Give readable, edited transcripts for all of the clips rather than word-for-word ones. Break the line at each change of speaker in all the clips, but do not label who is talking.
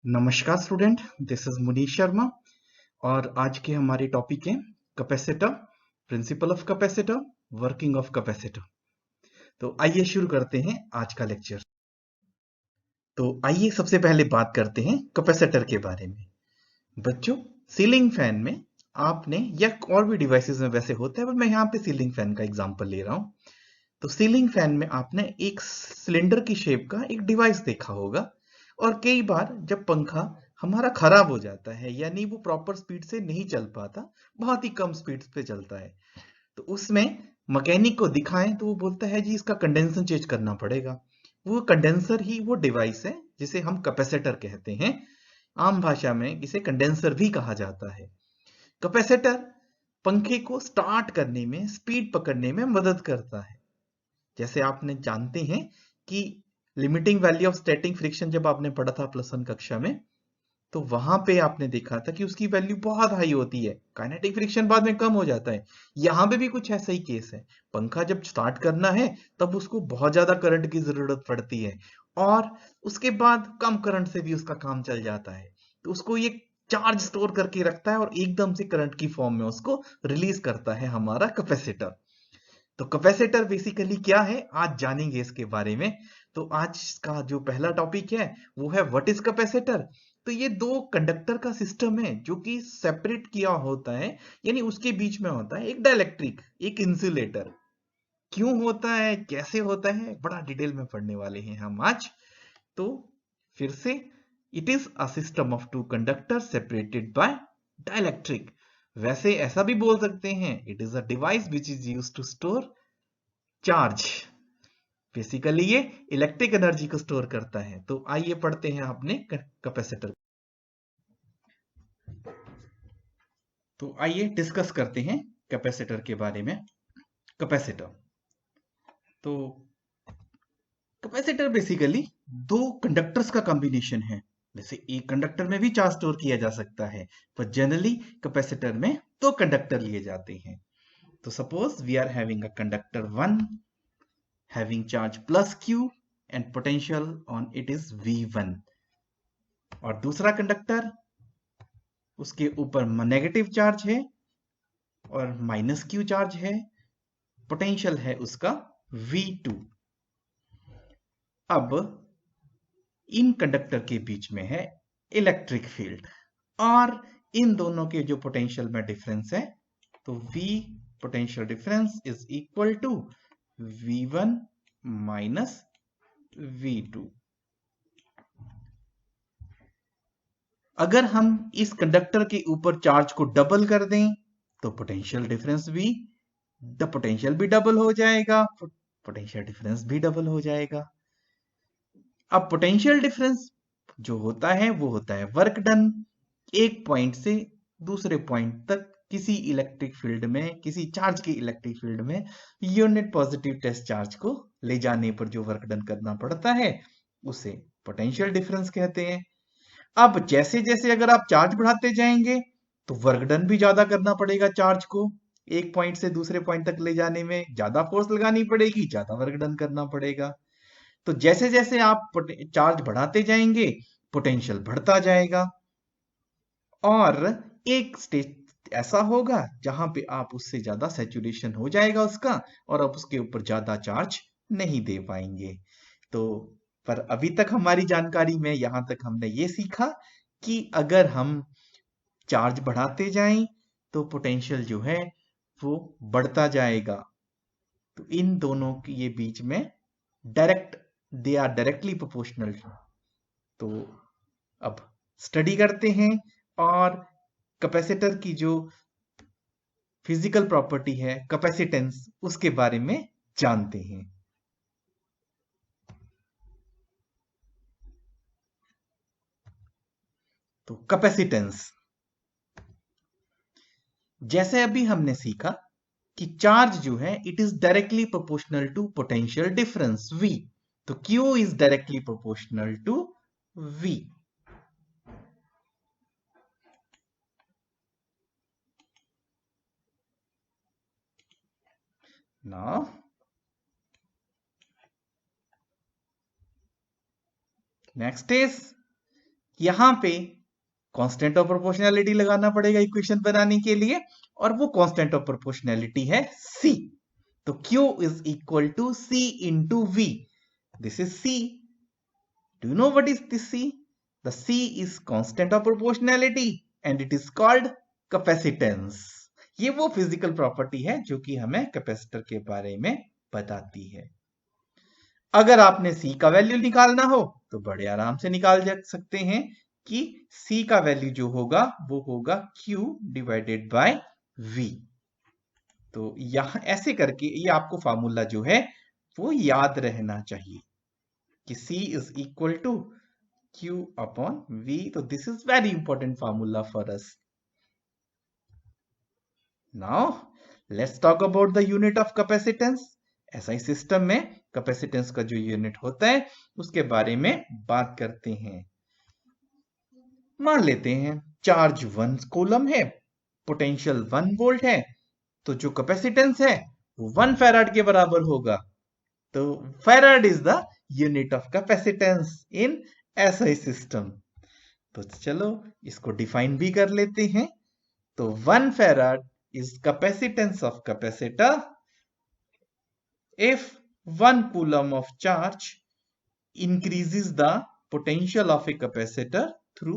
नमस्कार student, this is Munish Sharma और आज के हमारे टॉपिक है capacitor, principle of capacitor, working of capacitor. तो आइए शुरू करते हैं आज का लेक्चर। तो आइए सबसे पहले बात करते हैं कैपेसिटर के बारे में। बच्चों, सीलिंग फैन में आपने या और भी डिवाइसेस में वैसे होता है, पर मैं यहाँ पे सीलिंग फैन का एग्जांपल ले रहा हूँ। तो सीलिंग फैन में आपने एक सिलेंडर की शेप का एक डिवाइस देखा होगा और कई बार जब पंखा हमारा खराब हो जाता है यानी वो प्रॉपर स्पीड से नहीं चल पाता, बहुत ही कम स्पीड पे चलता है, तो उसमें मैकेनिक को दिखाएं तो वो बोलता है जी इसका कंडेंसर चेंज करना पड़ेगा। वो कंडेंसर ही वो डिवाइस है जिसे हम कैपेसिटर कहते हैं। आम भाषा में इसे कंडेंसर भी कहा जाता है। कैपेसिटर पंखे को स्टार्ट करने में, स्पीड पकड़ने में मदद करता है। जैसे आपने जानते हैं कि limiting value of static friction जब आपने पढ़ा था प्लस वन कक्षा में, तो वहां पे आपने देखा था कि उसकी वैल्यू बहुत हाई होती है, काइनेटिक फ्रिक्शन बाद में कम हो जाता है। यहां पे भी कुछ ऐसा ही केस है। पंखा जब स्टार्ट करना है तब उसको बहुत ज्यादा करंट की जरूरत पड़ती है और उसके बाद कम करंट से भी उसका काम चल जाता है। तो उसको ये चार्ज स्टोर करके रखता है और एकदम से करंट की फॉर्म में उसको रिलीज करता है हमारा कैपेसिटर। तो कैपेसिटर बेसिकली क्या है, आज जानेंगे इसके बारे में। तो आज का जो पहला टॉपिक है वो है व्हाट इज कैपेसिटर। तो ये दो कंडक्टर का सिस्टम है जो कि सेपरेट किया होता है, यानी उसके बीच में होता है एक डाइलेक्ट्रिक, एक इंसुलेटर। क्यों होता है, कैसे होता है, बड़ा डिटेल में पढ़ने वाले हैं हम आज। तो फिर से, it is a system of two conductor separated by dielectric. वैसे ऐसा भी बोल सकते हैं, it is a device which is used to store charge. Basically ये इलेक्ट्रिक एनर्जी को स्टोर करता है। तो आइए पढ़ते हैं अपने कैपेसिटर। तो आइए डिस्कस करते हैं कैपेसिटर के बारे में। कैपेसिटर, तो कैपेसिटर बेसिकली दो कंडक्टर्स का कॉम्बिनेशन है। वैसे एक कंडक्टर में भी चार्ज स्टोर किया जा सकता है, पर जनरली कैपेसिटर में दो कंडक्टर लिए जाते हैं। तो suppose we are having a conductor 1 having charge plus q and potential on it is v1, और दूसरा कंडक्टर उसके ऊपर नेगेटिव चार्ज है और माइनस क्यू चार्ज है, पोटेंशियल है उसका v2। अब इन कंडक्टर के बीच में है इलेक्ट्रिक फील्ड और इन दोनों के जो पोटेंशियल में डिफरेंस है, तो v potential difference is equal to v1 minus v2। अगर हम इस कंडक्टर के ऊपर चार्ज को डबल कर दें तो पोटेंशियल डिफरेंस भी, द पोटेंशियल भी डबल हो जाएगा, पोटेंशियल डिफरेंस भी डबल हो जाएगा। अब पोटेंशियल डिफरेंस जो होता है वो होता है वर्क डन, एक पॉइंट से दूसरे पॉइंट तक किसी इलेक्ट्रिक फील्ड में, किसी चार्ज की इलेक्ट्रिक फील्ड में यूनिट पॉजिटिव टेस्ट चार्ज को ले जाने पर जो वर्क डन करना पड़ता है उसे पोटेंशियल डिफरेंस कहते हैं। अब जैसे जैसे अगर आप चार्ज बढ़ाते जाएंगे तो वर्क डन भी ज्यादा करना पड़ेगा, चार्ज को एक पॉइंट से दूसरे पॉइंट तक ले जाने में ज्यादा फोर्स लगानी पड़ेगी, ज्यादा वर्क डन करना पड़ेगा। तो जैसे जैसे आप चार्ज बढ़ाते जाएंगे पोटेंशियल बढ़ता जाएगा और एक स्टेज ऐसा होगा जहां पे आप उससे ज्यादा सैचुरेशन हो जाएगा उसका और आप उसके ऊपर ज्यादा चार्ज नहीं दे पाएंगे। तो पर अभी तक हमारी जानकारी में यहां तक हमने ये सीखा कि अगर हम चार्ज बढ़ाते जाएं तो पोटेंशियल जो है वो बढ़ता जाएगा। तो इन दोनों के ये बीच में direct, they are directly proportional. तो अब स्टडी करते हैं और कैपेसिटर की जो फिजिकल प्रॉपर्टी है कैपेसिटेंस, उसके बारे में जानते हैं। तो कैपेसिटेंस, जैसे अभी हमने सीखा कि चार्ज जो है it is directly proportional to potential difference v। तो q is directly proportional to v। Now next is यहां पे कांस्टेंट ऑफ प्रोपोर्शनैलिटी लगाना पड़ेगा इक्वेशन बनाने के लिए, और वो कांस्टेंट ऑफ प्रोपोर्शनैलिटी है C। तो Q is equal to C into V। This is C। Do you know what is this C? The C is constant of proportionality and it is called capacitance। ये वो physical property है जो कि हमें capacitor के बारे में बताती है। अगर आपने C का वैल्यू निकालना हो तो बड़े आराम से निकाल सकते हैं कि C का वैल्यू जो होगा वो होगा Q डिवाइडेड बाय V। तो यहां ऐसे करके ये आपको फार्मूला जो है वो याद रहना चाहिए कि C is equal to Q upon V। तो this is very important formula for us। Now let's talk about the unit of capacitance। SI system में कैपेसिटेंस का जो यूनिट होता है उसके बारे में बात करते हैं। मान लेते हैं चार्ज 1 कूलम है, पोटेंशियल 1 वोल्ट है, तो जो कैपेसिटेंस है वो 1 फैराड के बराबर होगा। तो farad is the unit of capacitance in SI system. तो चलो इसको डिफाइन भी कर लेते हैं। तो 1 farad is capacitance of capacitor if 1 coulomb of charge increases the potential of a capacitor through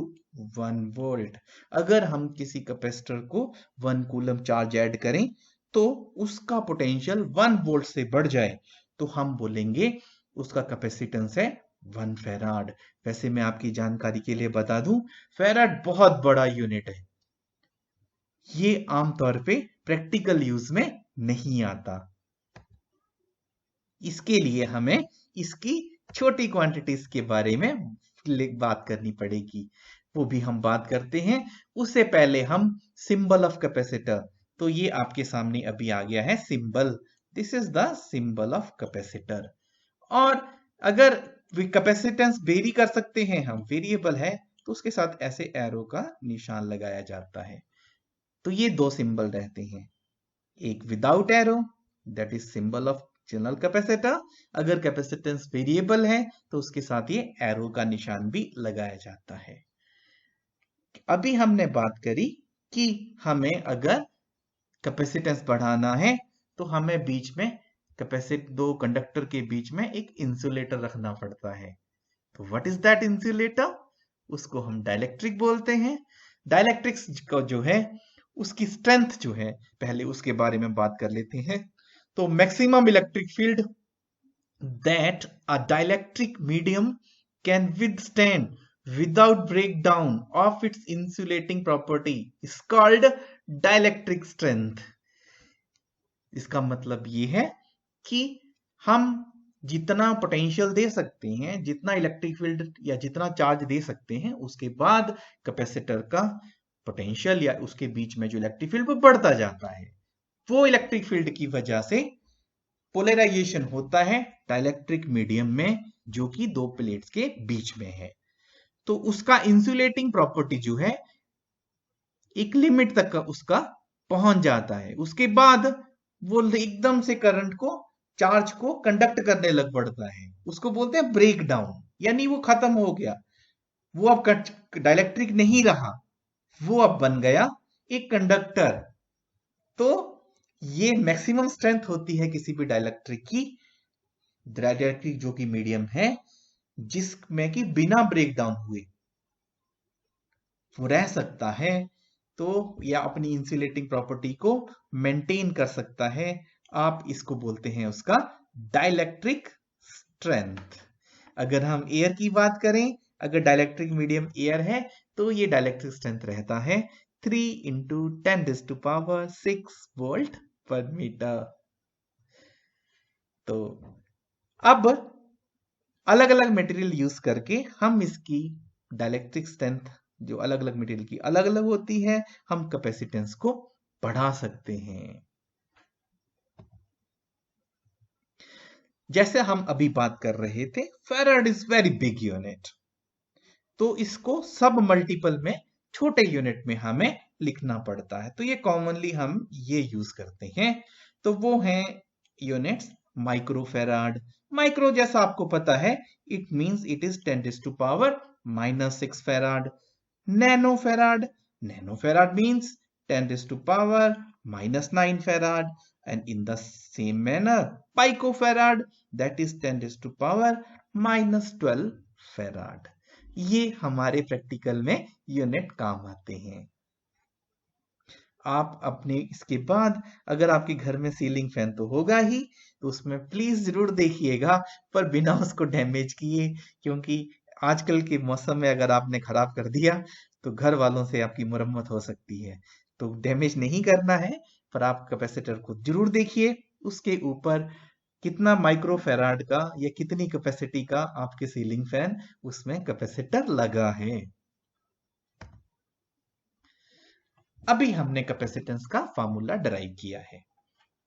1 volt. अगर हम किसी कैपेसिटर को 1 कूलम चार्ज ऐड करें तो उसका पोटेंशियल 1 वोल्ट से बढ़ जाए तो हम बोलेंगे उसका कैपेसिटेंस है 1 फैराड। वैसे मैं आपकी जानकारी के लिए बता दूं, फैराड बहुत बड़ा यूनिट है, ये आमतौर पे प्रैक्टिकल यूज में नहीं आता। इसके लिए हमें इसकी छोटी क्वांटिटीज के बारे में बात करनी पड़ेगी, वो भी हम बात करते हैं। उससे पहले हम सिंबल ऑफ कैपेसिटर, तो ये आपके सामने अभी आ गया है symbol. This is the symbol of capacitor. और अगर कैपेसिटेंस वेरी कर सकते हैं हम, वेरिएबल है तो उसके साथ ऐसे एरो का निशान लगाया जाता है। तो ये दो सिंबल रहते हैं, एक without arrow that is symbol of general capacitor. अगर कैपेसिटेंस वेरिएबल है तो उसके साथ ये एरो का निशान भी लगाया जाता है। अभी हमने बात करी कि हमें अगर कैपेसिटेंस बढ़ाना है तो हमें बीच में दो कंडक्टर के बीच में एक इंसुलेटर रखना पड़ता है। तो व्हाट इज दैट इंसुलेटर? उसको हम डाइलेक्ट्रिक बोलते हैं। डाइलेक्ट्रिक्स का जो है उसकी स्ट्रेंथ जो है, पहले उसके बारे में बात कर लेते हैं। तो maximum electric field that a dielectric medium can withstand without breakdown of its insulating property is called dielectric strength। इसका मतलब ये है कि हम जितना पोटेंशियल दे सकते हैं, जितना इलेक्ट्रिक फील्ड या जितना चार्ज दे सकते हैं, उसके बाद कैपेसिटर का पोटेंशियल या उसके बीच में जो इलेक्ट्रिक फील्ड वो बढ़ता जाता है। वो इलेक्ट्रिक फील्ड की वजह से पोलराइजेशन होता है डाइलेक्ट्रिक मीडियम में, जो कि दो प्लेट्स के बीच में है। तो उसका इंसुलेटिंग प्रॉपर्टी जो है एक लिमिट तक का उसका पहुंच जाता है, उसके बाद वो एकदम से करंट को, चार्ज को कंडक्ट करने लग पड़ता है। उसको बोलते हैं ब्रेक डाउन, यानी वो खत्म हो गया, वो अब डाइलेक्ट्रिक नहीं रहा, वो अब बन गया एक कंडक्टर। तो ये मैक्सिमम स्ट्रेंथ होती है किसी भी डाइलेक्ट्रिक की, डाइलेक्ट्रिक जो कि मीडियम है, जिसमें कि बिना ब्रेक डाउन हुए वो रह सकता है, तो या अपनी इंसुलेटिंग प्रॉपर्टी को मेंटेन कर सकता है। आप इसको बोलते हैं उसका डाइलेक्ट्रिक स्ट्रेंथ। अगर हम एयर की बात करें, अगर डाइलेक्ट्रिक मीडियम एयर है तो ये डाइलेक्ट्रिक स्ट्रेंथ रहता है 3 × 10⁶ वोल्ट पर मीटर। तो अब अलग अलग मटेरियल यूज करके हम इसकी डाइलेक्ट्रिक स्ट्रेंथ, जो अलग अलग मटेरियल की अलग अलग होती है, हम कैपेसिटेंस को बढ़ा सकते हैं। जैसे हम अभी बात कर रहे थे, farad is very big unit, तो इसको सब मल्टीपल में छोटे यूनिट में हमें लिखना पड़ता है। तो ये कॉमनली हम ये यूज करते हैं। तो वो हैं यूनिट्स माइक्रो फैराड, माइक्रो जैसा आपको पता है, it means it is 10⁻⁻6 farad. Nano farad means 10⁻⁻9 farad, and in the same manner picofarad, that is 10⁻⁻12 farad। ये हमारे प्रैक्टिकल में यूनिट काम आते हैं। आप अपने इसके बाद अगर आपके घर में सीलिंग फैन तो होगा ही, तो उसमें प्लीज जरूर देखिएगा, पर बिना उसको डैमेज किए, क्योंकि आजकल के मौसम में अगर आपने खराब कर दिया तो घर वालों से आपकी मुरम्मत हो सकती है। तो डैमेज नहीं करना है, पर आप कैपेसिटर को जरूर देखिए, उसके ऊपर कितना माइक्रोफेराड का या कितनी कैपेसिटी का आपके सीलिंग फैन उसमें कैपेसिटर लगा है। अभी हमने कैपेसिटेंस का फार्मूला डराइव किया है।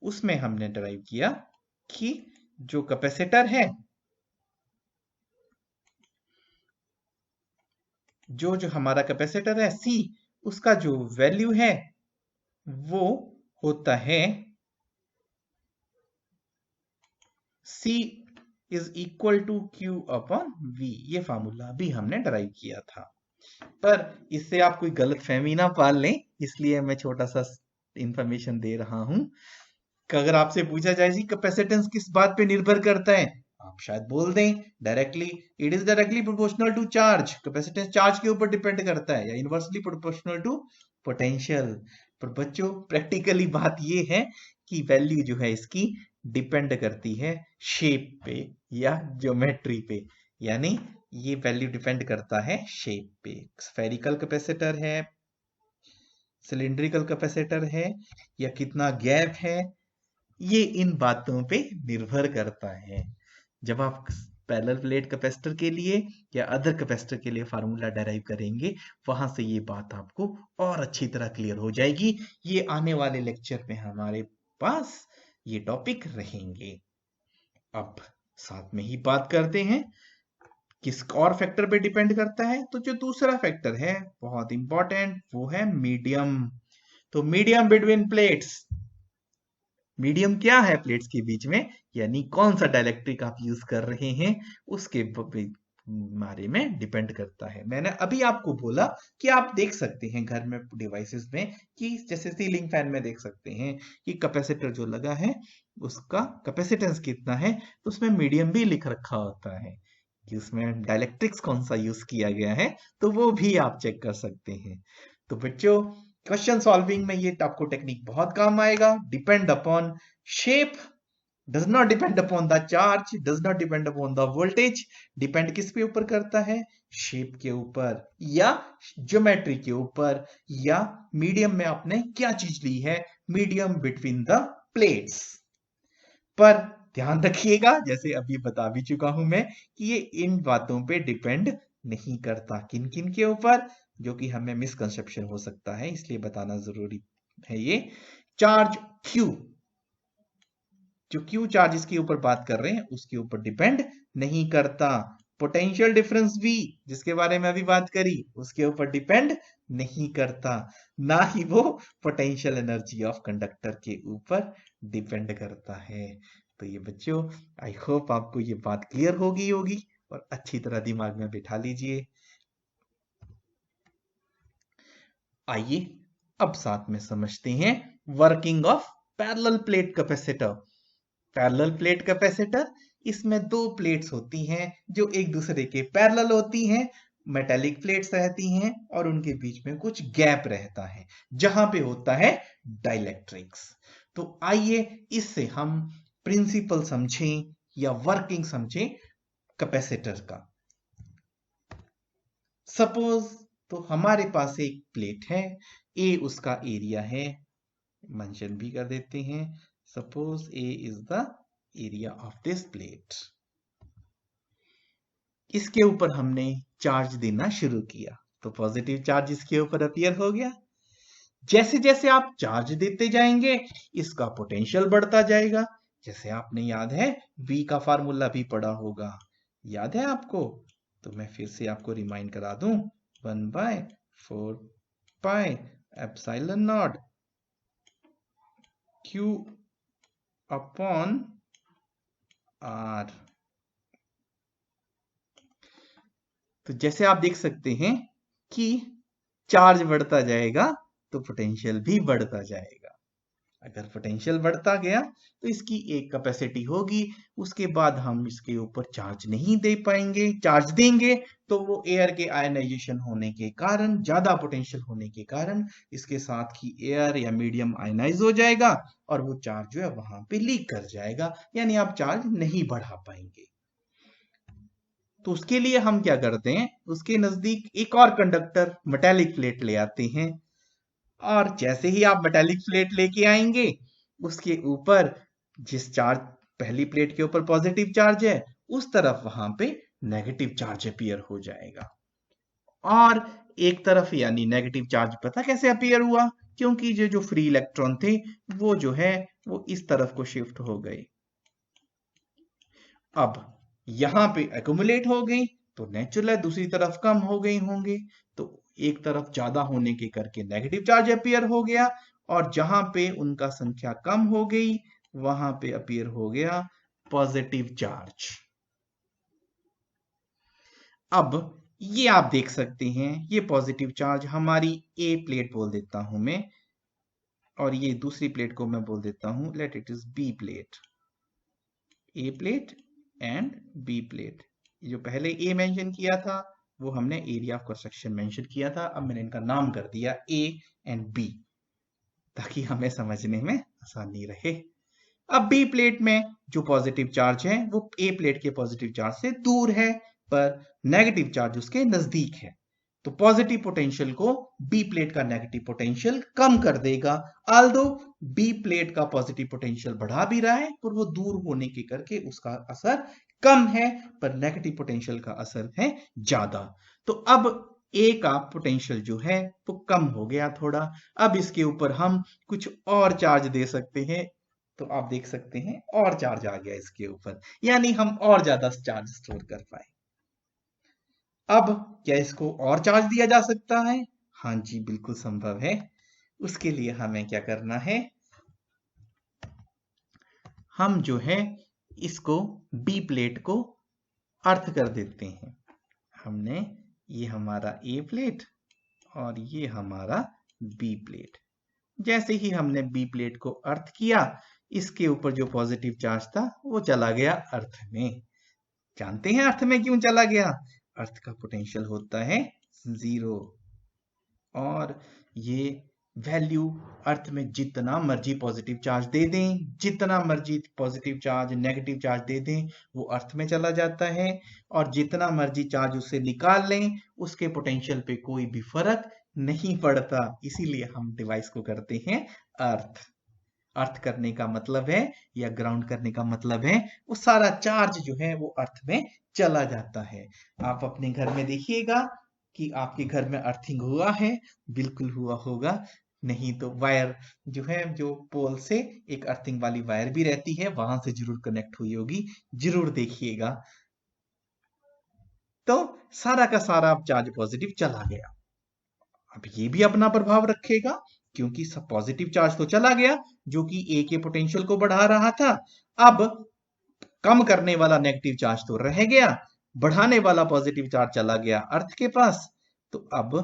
उसमें हमने डराइव किया कि जो कैपेसिटर है, जो हमारा कैपेसिटर है C, उसका जो वैल्यू है वो होता है C is equal to Q upon V। ये फार्मूला भी हमने डराइव किया था, पर इससे आप कोई गलत फहमी ना पाल लें, इसलिए मैं छोटा सा इंफॉर्मेशन दे रहा हूं कि अगर आपसे पूछा जाए जी कैपेसिटेंस किस बात पे निर्भर करता है, आप शायद बोल दें directly it is directly proportional to charge. Capacitance charge के ऊपर डिपेंड करता है, या इनवर्सली प्रोपोर्शनल टू पोटेंशियल। पर बच्चों प्रैक्टिकली बात ये है कि वैल्यू जो है इसकी डिपेंड करती है शेप पे या ज्योमेट्री पे, यानी ये वैल्यू डिपेंड करता है शेप पे। स्फेरिकल कैपेसिटर है, सिलिंड्रिकल कैपेसिटर है, या कितना गैप है, ये इन बातों पे निर्भर करता है। जब आप पैरेलल प्लेट कैपेसिटर के लिए या अदर कैपेसिटर के लिए फार्मूला डेराइव करेंगे, वहां से ये बात आपको और अच्छी तरह क्लियर हो जाएगी। ये आने वाले लेक्चर में हमारे पास ये टॉपिक रहेंगे। अब साथ में ही बात करते हैं किस और फैक्टर पे डिपेंड करता है। तो जो दूसरा फैक्टर है बहुत इंपॉर्टेंट, वो है मीडियम। तो मीडियम बिटवीन प्लेट्स, मीडियम क्या है प्लेट्स के बीच में, यानी कौन सा डाइलेक्ट्रिक आप यूज कर रहे हैं, उसके बारे में डिपेंड करता है। मैंने अभी आपको बोला कि आप देख सकते हैं घर में डिवाइसेस में कि जैसे सीलिंग फैन में देख सकते हैं कि कैपेसिटर जो लगा है उसका कैपेसिटेंस कितना है, तो उसमें मीडियम भी लिख रखा होता है कि उसमें डाइलेक्ट्रिक्स कौन सा यूज किया गया है, तो वो भी आप चेक कर सकते हैं। तो बच्चों क्वेश्चन सॉल्विंग में ये आपको टेक्निक बहुत काम आएगा। Depend upon shape, does not depend upon the charge, does not depend upon the voltage. Depend किस पे ऊपर करता है, शेप के ऊपर या ज्योमेट्री के ऊपर, या मीडियम में आपने क्या चीज ली है, मीडियम बिटवीन द प्लेट्स। पर ध्यान रखिएगा, जैसे अभी बता भी चुका हूं मैं, कि ये इन बातों पे डिपेंड नहीं करता। किन किन के ऊपर, जो कि हमें मिसकंसेप्शन हो सकता है, इसलिए बताना जरूरी है। ये चार्ज Q, जो Q चार्ज इसके ऊपर बात कर रहे हैं, उसके ऊपर डिपेंड नहीं करता। पोटेंशियल डिफरेंस V, जिसके बारे में अभी बात करी, उसके ऊपर डिपेंड नहीं करता। ना ही वो पोटेंशियल एनर्जी ऑफ कंडक्टर के ऊपर डिपेंड करता है। तो ये बच्चों, आई होप आपको ये बात क्लियर होगी और अच्छी तरह दिमाग में बिठा लीजिए। आइए अब साथ में समझते हैं working of parallel plate capacitor. Parallel plate capacitor, इसमें दो प्लेट्स होती हैं जो एक दूसरे के पैरेलल होती हैं, मेटेलिक प्लेट्स रहती हैं, और उनके बीच में कुछ गैप रहता है जहां पे होता है डाइलेक्ट्रिक्स। तो आइए इससे हम प्रिंसिपल समझें या वर्किंग समझें कैपेसिटर का। सपोज तो हमारे पास एक प्लेट है, ए उसका एरिया है, मेंशन भी कर देते हैं, suppose A is the area of this plate. इसके ऊपर हमने चार्ज देना शुरू किया, तो पॉजिटिव चार्ज इसके ऊपर अपीयर हो गया। जैसे जैसे आप चार्ज देते जाएंगे, इसका पोटेंशियल बढ़ता जाएगा। जैसे आपने याद है V का फार्मूला भी पढ़ा होगा, याद है आपको? तो मैं फिर से आपको रिमाइंड करा दूं, 1/4 pi epsilon not Q upon R। तो जैसे आप देख सकते हैं कि चार्ज बढ़ता जाएगा तो पोटेंशियल भी बढ़ता जाएगा। अगर पोटेंशियल बढ़ता गया तो इसकी एक कैपेसिटी होगी, उसके बाद हम इसके ऊपर चार्ज नहीं दे पाएंगे। चार्ज देंगे तो वो एयर के आयनाइजेशन होने के कारण, ज्यादा पोटेंशियल होने के कारण इसके साथ ही एयर या मीडियम आयनाइज हो जाएगा और वो चार्ज जो है वहां पे लीक कर जाएगा, यानी आप चार्ज नहीं बढ़ा पाएंगे। तो उसके लिए हम क्या करते हैं, उसके नजदीक एक और कंडक्टर मेटेलिक प्लेट ले आते हैं, और जैसे ही आप मेटेलिक प्लेट लेके आएंगे उसके ऊपर जिस चार्ज, पहली प्लेट के ऊपर पॉजिटिव चार्ज है उस तरफ वहां पे नेगेटिव चार्ज अपीयर हो जाएगा। और एक तरफ यानी नेगेटिव चार्ज पता कैसे अपीयर हुआ, क्योंकि जो फ्री इलेक्ट्रॉन थे वो जो है वो इस तरफ को शिफ्ट हो गए। अब यहां पे एक्युमुलेट हो गई तो नेचुरल है दूसरी तरफ कम हो गई होंगे, तो एक तरफ ज्यादा होने के करके नेगेटिव चार्ज अपीयर हो गया, और जहां पे उनका संख्या कम हो गई वहां पे अपीयर हो गया पॉजिटिव चार्ज। अब ये आप देख सकते हैं, ये पॉजिटिव चार्ज हमारी ए प्लेट बोल देता हूं मैं, और ये दूसरी प्लेट को मैं बोल देता हूं, let it is B plate. A plate and B plate. जो पहले ए मेंशन किया था वो हमने area of cross section mention किया था, अब मैंने इनका नाम कर दिया ए एंड बी ताकि हमें समझने में आसानी रहे। अब बी प्लेट में जो पॉजिटिव चार्ज है वो ए प्लेट के पॉजिटिव चार्ज से दूर है, पर नेगेटिव चार्ज उसके नजदीक है, तो पॉजिटिव पोटेंशियल को बी प्लेट का नेगेटिव पोटेंशियल कम कर देगा। आल्दो बी प्लेट का पॉजिटिव पोटेंशियल बढ़ा भी रहा है पर वो दूर होने के करके उसका असर कम है, पर नेगेटिव पोटेंशियल का असर है ज्यादा। तो अब ए का पोटेंशियल जो है वो कम हो गया थोड़ा, अब इसके ऊपर हम कुछ और चार्ज दे सकते हैं, तो आप देख सकते हैं और चार्ज आ गया इसके ऊपर, यानी हम और ज्यादा चार्ज स्टोर कर पाए। अब क्या इसको और चार्ज दिया जा सकता है? हाँ जी, बिल्कुल संभव है। उसके लिए हमें क्या करना है, हम जो है इसको बी प्लेट को अर्थ कर देते हैं। हमने ये हमारा ए प्लेट और ये हमारा बी प्लेट, जैसे ही हमने बी प्लेट को अर्थ किया इसके ऊपर जो पॉजिटिव चार्ज था वो चला गया अर्थ में। जानते हैं अर्थ में क्यों चला गया? अर्थ का पोटेंशियल होता है 0, और ये वैल्यू अर्थ में जितना मर्जी पॉजिटिव चार्ज दे दें, जितना मर्जी पॉजिटिव चार्ज नेगेटिव चार्ज दे दें, वो अर्थ में चला जाता है, और जितना मर्जी चार्ज उससे निकाल लें उसके पोटेंशियल पे कोई भी फर्क नहीं पड़ता। इसीलिए हम डिवाइस को करते हैं अर्थ। अर्थ करने का मतलब है, या ग्राउंड करने का मतलब है, वो सारा चार्ज जो है वो अर्थ में चला जाता है। आप अपने घर में देखिएगा कि आपके घर में अर्थिंग हुआ है, बिल्कुल हुआ होगा, नहीं तो वायर जो है, जो पोल से एक अर्थिंग वाली वायर भी रहती है वहां से जरूर कनेक्ट हुई होगी, जरूर देखिएगा। तो सारा का सारा अब चार्ज पॉजिटिव चला गया। अब ये भी अपना प्रभाव रखेगा, क्योंकि सब पॉजिटिव चार्ज तो चला गया जो कि ए के पोटेंशियल को बढ़ा रहा था, अब कम करने वाला नेगेटिव चार्ज तो रह गया, बढ़ाने वाला पॉजिटिव चार्ज चला गया अर्थ के पास। तो अब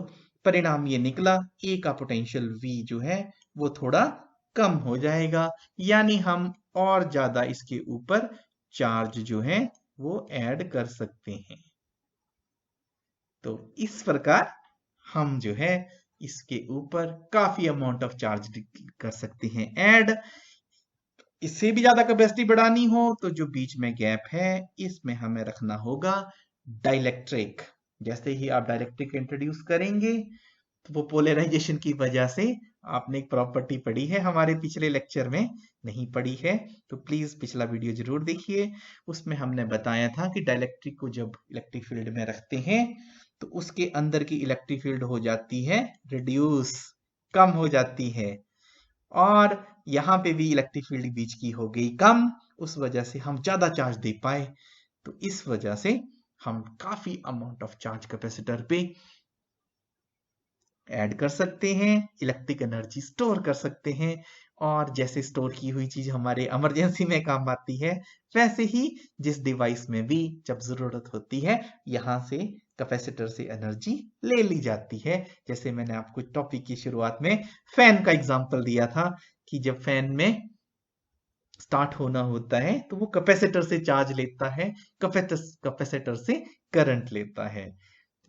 परिणाम ये निकला, ए का पोटेंशियल वी जो है वो थोड़ा कम हो जाएगा, यानी हम और ज्यादा इसके ऊपर चार्ज जो है वो ऐड कर सकते हैं। तो इस प्रकार हम जो है इसके ऊपर काफी अमाउंट ऑफ चार्ज कर सकते हैं ऐड। इससे भी ज्यादा कैपेसिटी बढ़ानी हो तो जो बीच में गैप है इसमें हमें रखना होगा डाइलेक्ट्रिक। जैसे ही आप डाइलेक्ट्रिक इंट्रोड्यूस करेंगे तो वो पोलराइजेशन की वजह से, आपने एक प्रॉपर्टी पढ़ी है हमारे पिछले लेक्चर में, नहीं पढ़ी है तो प्लीज पिछला वीडियो जरूर देखिए। उसमें हमने बताया था कि डाइलेक्ट्रिक को जब इलेक्ट्रिक फील्ड में रखते हैं तो उसके अंदर की इलेक्ट्रिक फील्ड हो जाती है रिड्यूस, कम हो जाती है, और यहाँ पे भी इलेक्ट्रिक फील्ड बीच की हो गई कम, उस वजह से हम ज्यादा चार्ज दे पाए। तो इस वजह से हम काफी अमाउंट ऑफ चार्ज कैपेसिटर पे ऐड कर सकते हैं, इलेक्ट्रिक एनर्जी स्टोर कर सकते हैं, और जैसे स्टोर की हुई चीज हमारे इमरजेंसी में काम आती है, वैसे ही जिस डिवाइस में भी जब जरूरत होती है यहाँ से कैपेसिटर से एनर्जी ले ली जाती है। जैसे मैंने आपको टॉपिक की शुरुआत में फैन का एग्जांपल दिया था कि जब फैन में स्टार्ट होना होता है तो वो कैपेसिटर से चार्ज लेता है, कैपेसिटर से करंट लेता है।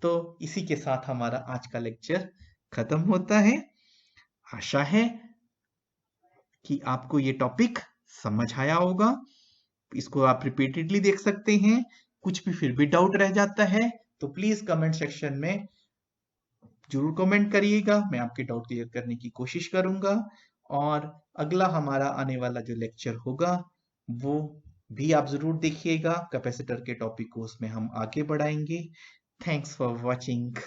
तो इसी के साथ हमारा आज का लेक्चर खत्म होता है। आशा है कि आपको ये टॉपिक समझ आया होगा। इसको आप रिपीटेडली देख सकते हैं। कुछ भी फिर भी डाउट रह जाता है तो प्लीज कमेंट सेक्शन में जरूर कमेंट करिएगा, मैं आपके डाउट क्लियर करने की कोशिश करूंगा। और अगला हमारा आने वाला जो लेक्चर होगा वो भी आप जरूर देखिएगा। कैपेसिटर के टॉपिक को उसमें हम आगे बढ़ाएंगे। Thanks for watching.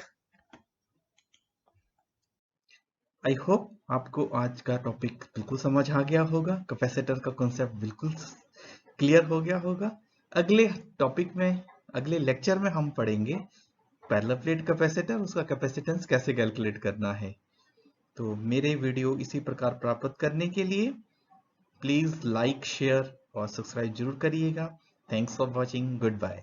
I hope आपको आज का टॉपिक बिल्कुल समझ आ गया होगा, कैपेसिटर का कॉन्सेप्ट बिल्कुल क्लियर हो गया होगा। अगले टॉपिक में, अगले लेक्चर में हम पढ़ेंगे पैरेलल प्लेट कैपेसिटर, उसका कैपेसिटेंस कैसे कैलकुलेट करना है। तो मेरे वीडियो इसी प्रकार प्राप्त करने के लिए प्लीज लाइक, शेयर और सब्सक्राइब जरूर करिएगा। Thanks for watching. Good bye.